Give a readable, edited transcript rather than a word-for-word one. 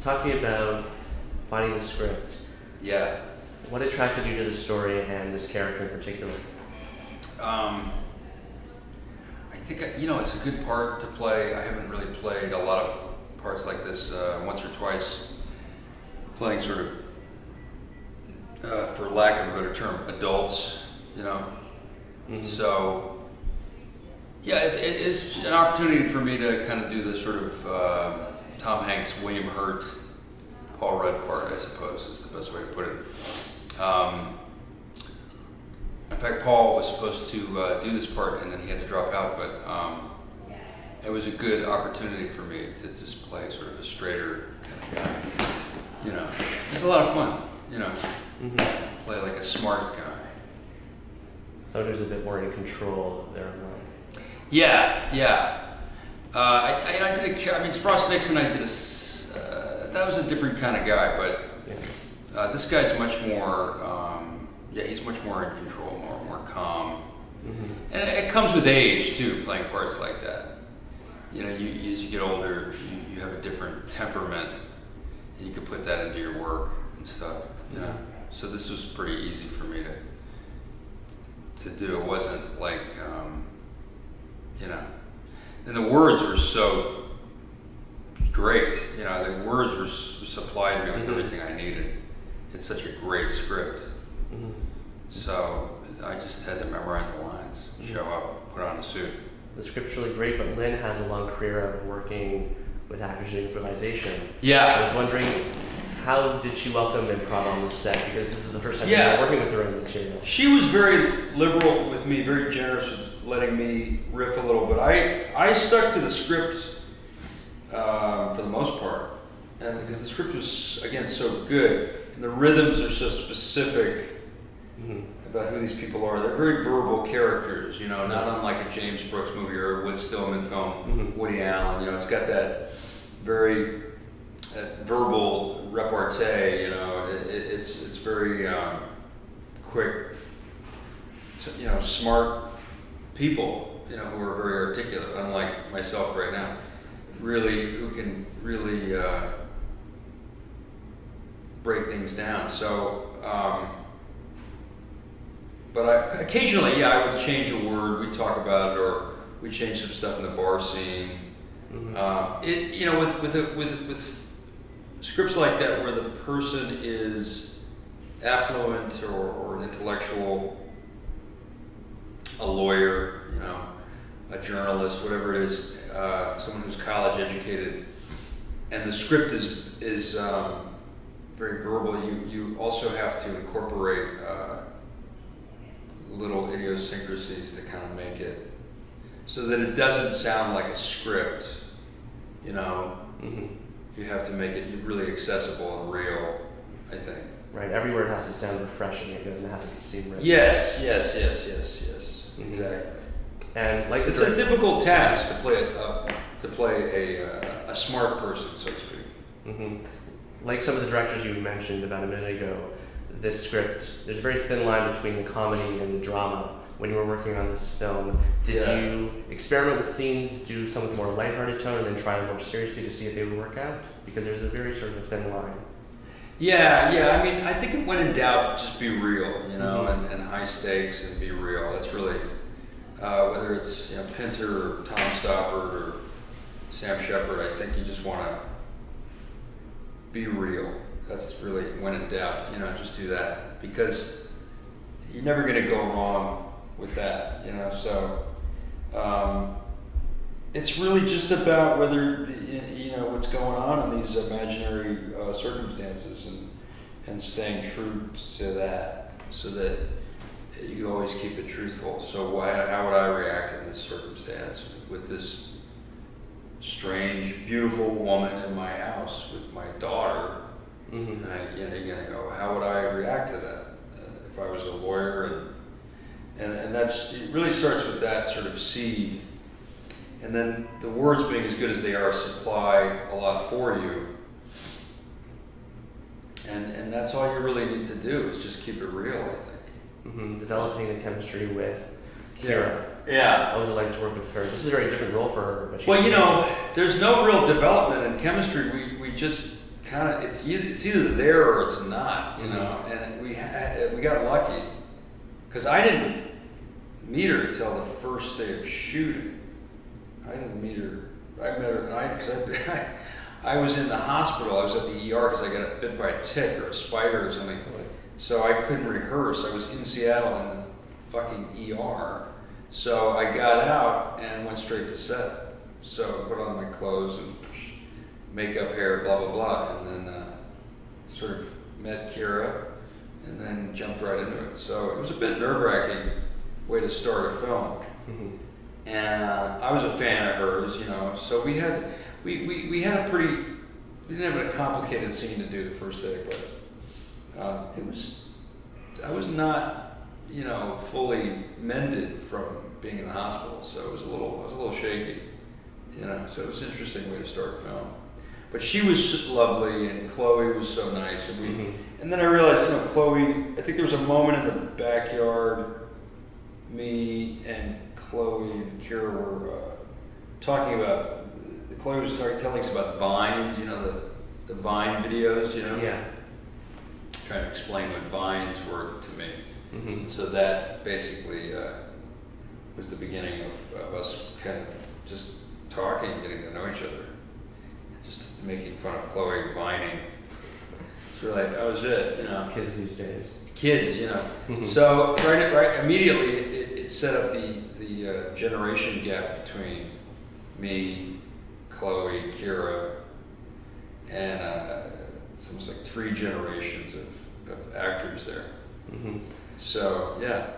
talk to me about finding the script. Yeah. What attracted you to the story and this character in particular? I think, it's a good part to play. I haven't really played a lot of parts like this, once or twice, playing sort of, for lack of a better term, adults, Mm-hmm. So, yeah, it's an opportunity for me to kind of do this sort of Tom Hanks, William Hurt, Paul Rudd part, I suppose, is the best way to put it. In fact, Paul was supposed to do this part and then he had to drop out, but it was a good opportunity for me to just play sort of a straighter kind of guy. It's a lot of fun, Mm-hmm. Play like a smart guy. Someone who's a bit more in control of their own mind. Yeah. I did Frost Nixon, I did that was a different kind of guy, but this guy's much more, he's much more in control, more calm. Mm-hmm. And it comes with age too, playing parts like that. As you get older, you have a different temperament, and you can put that into your work and stuff, Mm-hmm. So this was pretty easy for me to do. It wasn't like, and the words were so great. The words were supplied me with Mm-hmm. everything I needed. It's such a great script. Mm-hmm. So I just had to memorize the lines, show up, put on a suit. The script's really great, but Lynn has a long career of working with actors in improvisation. Yeah. I was wondering, how did she welcome improv on the set? Because this is the first time Yeah. you're working with her in the material. She was very liberal with me, very generous with letting me riff a little, but I stuck to the script for the most part, and because the script was, again, so good, and the rhythms are so specific about who these people are. They're very verbal characters, not unlike a James Brooks movie or a Wood Stillman film, Woody Allen. It's got that very verbal repartee. It's very quick, smart people, who are very articulate, unlike myself right now. Who can really break things down. So, but occasionally, I would change a word. We'd talk about it, or we'd change some stuff in the bar scene. Mm-hmm. With scripts like that, where the person is affluent or an intellectual, a lawyer, a journalist, whatever it is, someone who's college educated, and the script is very verbal. You also have to incorporate little idiosyncrasies to kind of make it so that it doesn't sound like a script. You have to make it really accessible and real, I think. Right, every word has to sound refreshing. It doesn't have to seem written. Yes. Mm-hmm. Exactly. And It's a difficult task to play a smart person, so to speak. Mm-hmm. Like some of the directors you mentioned about a minute ago, this script, there's a very thin line between the comedy and the drama. When you were working on this film, did you experiment with scenes, do some with more lighthearted tone, and then try them more seriously to see if they would work out? Because there's a very sort of a thin line. Yeah. I think when in doubt, just be real, Mm-hmm. and high stakes and be real. That's really, whether it's Pinter or Tom Stoppard or Sam Shepard, I think you just want to be real. That's really, when in doubt, just do that, because you're never going to go wrong with that, so it's really just about whether, what's going on in these imaginary circumstances, and staying true to that, so that you always keep it truthful. So how would I react in this circumstance with this strange, beautiful woman in my house with my daughter? Mm-hmm. And you're gonna go, how would I react to that if I was a lawyer? And it really starts with that sort of seed, and then the words, being as good as they are, supply a lot for you. And that's all you really need to do, is just keep it real, I think. Mm-hmm. Developing the chemistry with Kira. Yeah. What was it like to work with her? This is a very different role for her. But Well, there's no real development in chemistry. We just it's either there or it's not, you know. And we got lucky because I didn't meet her until the first day of shooting. I didn't meet her. I met her because I was in the hospital. I was at the ER because I got bit by a tick or a spider or something. So I couldn't rehearse. I was in Seattle in the fucking ER. So I got out and went straight to set. So I put on my clothes and makeup, hair, blah, blah, blah. And then sort of met Kira and then jumped right into it. So it was a bit nerve-wracking way to start a film. And I was a fan of hers, you know. So we had a pretty, we didn't have a complicated scene to do the first day, but I was not, you know, fully mended from being in the hospital, so I was a little shaky, you know. So it was an interesting way to start a film. But she was lovely, and Chloe was so nice, and and then I realized, you know, Chloe. I think there was a moment in the backyard, me and Chloe and Kira were talking about. Chloe was telling us about vines, you know, the Vine videos, you know. Yeah. Trying to explain what vines were to me. So that basically was the beginning of us kind of just talking, getting to know each other, just making fun of Chloe vining. So that was it, you know. Kids these days. Kids, you know. So right immediately it set up the generation gap between me, Chloe, Kira, and it's almost like 3 generations of actors there. So yeah.